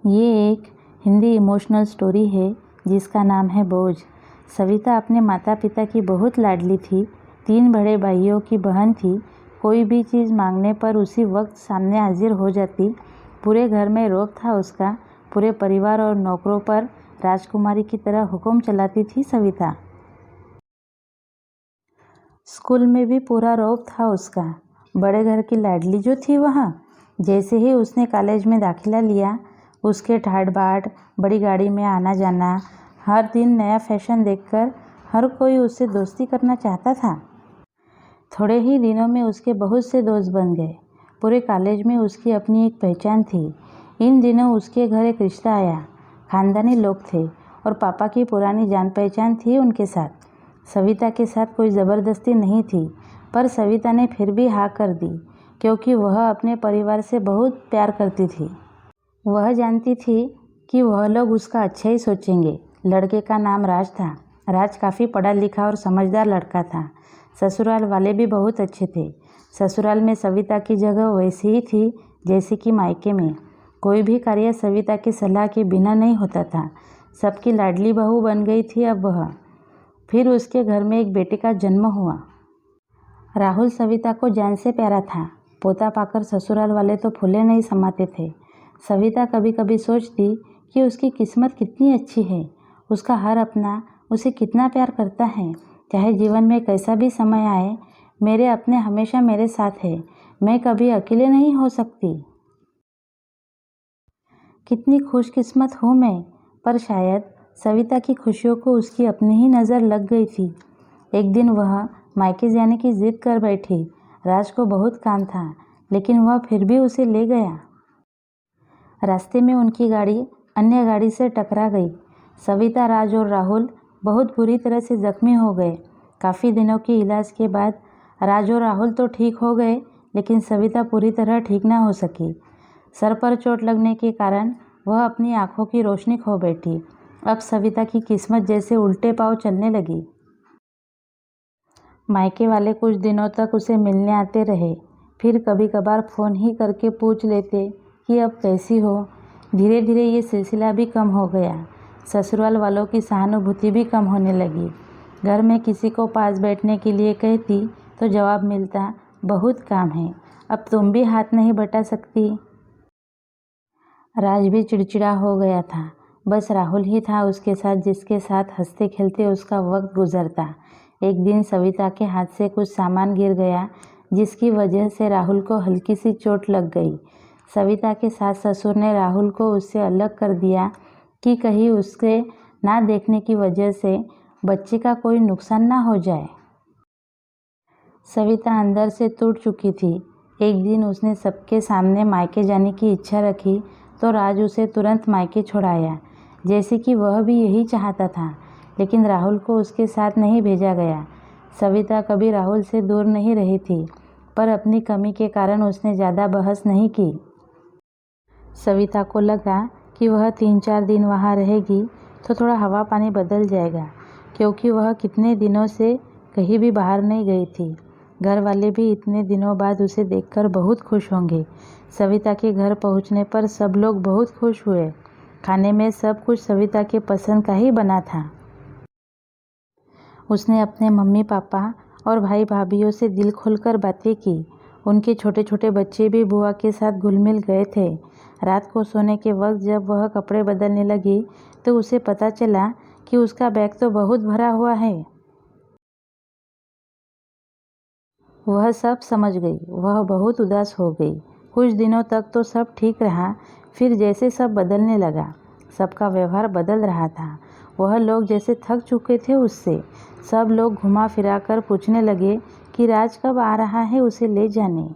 ये एक Hindi emotional story है जिसका नाम है बोझ। सविता अपने माता पिता की बहुत लाडली थी। 3 बड़े भाइयों की बहन थी। कोई भी चीज़ मांगने पर उसी वक्त सामने हाजिर हो जाती। पूरे घर में रौब था उसका। पूरे परिवार और नौकरों पर राजकुमारी की तरह हुक्म चलाती थी सविता। स्कूल में भी पूरा रौब था उसका। बड़े घर की लाडली जो थी वह। जैसे ही उसने कॉलेज में दाखिला लिया, उसके ठाट बाट, बड़ी गाड़ी में आना जाना, हर दिन नया फैशन देखकर हर कोई उससे दोस्ती करना चाहता था। थोड़े ही दिनों में उसके बहुत से दोस्त बन गए। पूरे कॉलेज में उसकी अपनी एक पहचान थी। इन दिनों उसके घर एक रिश्ता आया। खानदानी लोग थे और पापा की पुरानी जान पहचान थी उनके साथ। सविता के साथ कोई ज़बरदस्ती नहीं थी, पर सविता ने फिर भी हाँ कर दी, क्योंकि वह अपने परिवार से बहुत प्यार करती थी। वह जानती थी कि वह लोग उसका अच्छा ही सोचेंगे। लड़के का नाम राज था। राज काफ़ी पढ़ा लिखा और समझदार लड़का था। ससुराल वाले भी बहुत अच्छे थे। ससुराल में सविता की जगह वैसी ही थी जैसी कि मायके में। कोई भी कार्य सविता की सलाह के बिना नहीं होता था। सबकी लाडली बहू बन गई थी अब वह। फिर उसके घर में एक बेटे का जन्म हुआ। राहुल सविता को जान से प्यारा था। पोता पाकर ससुराल वाले तो फूले नहीं समाते थे। सविता कभी कभी सोचती कि उसकी किस्मत कितनी अच्छी है। उसका हर अपना उसे कितना प्यार करता है। चाहे जीवन में कैसा भी समय आए, मेरे अपने हमेशा मेरे साथ है। मैं कभी अकेले नहीं हो सकती। कितनी खुशकिस्मत हूँ मैं। पर शायद सविता की खुशियों को उसकी अपनी ही नज़र लग गई थी। एक दिन वह मायके जाने की जिद कर बैठी। राज को बहुत काम था, लेकिन वह फिर भी उसे ले गया। रास्ते में उनकी गाड़ी अन्य गाड़ी से टकरा गई। सविता, राज और राहुल बहुत बुरी तरह से जख्मी हो गए। काफ़ी दिनों के इलाज के बाद राज और राहुल तो ठीक हो गए, लेकिन सविता पूरी तरह ठीक ना हो सकी। सर पर चोट लगने के कारण वह अपनी आंखों की रोशनी खो बैठी। अब सविता की किस्मत जैसे उल्टे पांव चलने लगी। मायके वाले कुछ दिनों तक उसे मिलने आते रहे। फिर कभी कभार फ़ोन ही करके पूछ लेते कि अब कैसी हो। धीरे धीरे ये सिलसिला भी कम हो गया। ससुराल वालों की सहानुभूति भी कम होने लगी। घर में किसी को पास बैठने के लिए कहती तो जवाब मिलता, बहुत काम है, अब तुम भी हाथ नहीं बटा सकती। राज भी चिड़चिड़ा हो गया था। बस राहुल ही था उसके साथ, जिसके साथ हंसते खेलते उसका वक्त गुजरता। एक दिन सविता के हाथ से कुछ सामान गिर गया, जिसकी वजह से राहुल को हल्की सी चोट लग गई। सविता के सास ससुर ने राहुल को उससे अलग कर दिया कि कहीं उसके ना देखने की वजह से बच्चे का कोई नुकसान ना हो जाए। सविता अंदर से टूट चुकी थी। एक दिन उसने सबके सामने मायके जाने की इच्छा रखी तो राज उसे तुरंत मायके छोड़ाया, जैसे कि वह भी यही चाहता था। लेकिन राहुल को उसके साथ नहीं भेजा गया। सविता कभी राहुल से दूर नहीं रही थी, पर अपनी कमी के कारण उसने ज़्यादा बहस नहीं की। सविता को लगा कि वह 3-4 दिन वहाँ रहेगी तो थोड़ा हवा पानी बदल जाएगा, क्योंकि वह कितने दिनों से कहीं भी बाहर नहीं गई थी। घर वाले भी इतने दिनों बाद उसे देखकर बहुत खुश होंगे। सविता के घर पहुँचने पर सब लोग बहुत खुश हुए। खाने में सब कुछ सविता के पसंद का ही बना था। उसने अपने मम्मी पापा और भाई भाभीयों से दिल खोलकर बातें की। उनके छोटे छोटे बच्चे भी बुआ के साथ घुल मिल गए थे। रात को सोने के वक्त जब वह कपड़े बदलने लगी तो उसे पता चला कि उसका बैग तो बहुत भरा हुआ है। वह सब समझ गई। वह बहुत उदास हो गई। कुछ दिनों तक तो सब ठीक रहा, फिर जैसे सब बदलने लगा। सबका व्यवहार बदल रहा था। वह लोग जैसे थक चुके थे उससे। सब लोग घुमा फिरा कर पूछने लगे कि राज कब आ रहा है उसे ले जाने।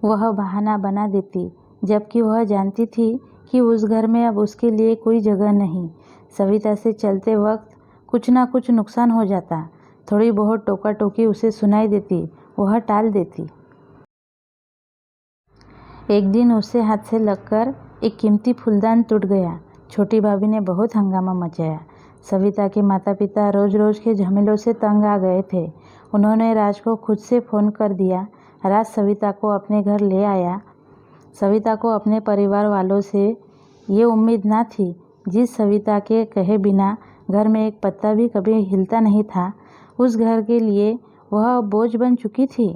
वह बहाना बना देती, जबकि वह जानती थी कि उस घर में अब उसके लिए कोई जगह नहीं। सविता से चलते वक्त कुछ ना कुछ नुकसान हो जाता। थोड़ी बहुत टोका टोकी उसे सुनाई देती, वह टाल देती। एक दिन उससे हाथ से लगकर एक कीमती फूलदान टूट गया। छोटी भाभी ने बहुत हंगामा मचाया। सविता के माता पिता रोज रोज के झमेलों से तंग आ गए थे। उन्होंने राज को खुद से फ़ोन कर दिया। राज सविता को अपने घर ले आया। सविता को अपने परिवार वालों से ये उम्मीद ना थी। जिस सविता के कहे बिना घर में एक पत्ता भी कभी हिलता नहीं था, उस घर के लिए वह बोझ बन चुकी थी।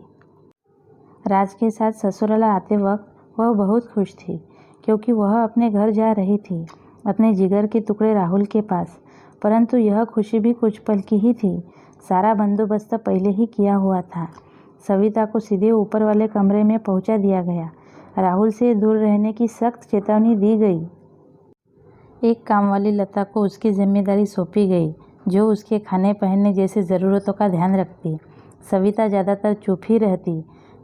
राज के साथ ससुराल आते वक्त वह बहुत खुश थी, क्योंकि वह अपने घर जा रही थी, अपने जिगर के टुकड़े राहुल के पास। परंतु यह खुशी भी कुछ पल की ही थी। सारा बंदोबस्त पहले ही किया हुआ था। सविता को सीधे ऊपर वाले कमरे में पहुंचा दिया गया। राहुल से दूर रहने की सख्त चेतावनी दी गई। एक काम वाली लता को उसकी जिम्मेदारी सौंपी गई, जो उसके खाने पहनने जैसी ज़रूरतों का ध्यान रखती। सविता ज़्यादातर चुप ही रहती।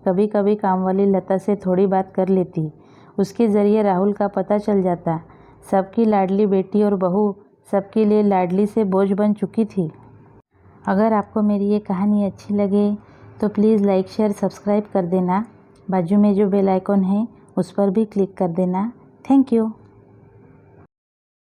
कभी कभी काम वाली लता से थोड़ी बात कर लेती। उसके ज़रिए राहुल का पता चल जाता। सबकी लाडली बेटी और बहू सबके लिए लाडली से बोझ बन चुकी थी। अगर आपको मेरी ये कहानी अच्छी लगे तो प्लीज़ लाइक शेयर सब्सक्राइब कर देना। बाजू में जो बेल आइकॉन है उस पर भी क्लिक कर देना। Thank you.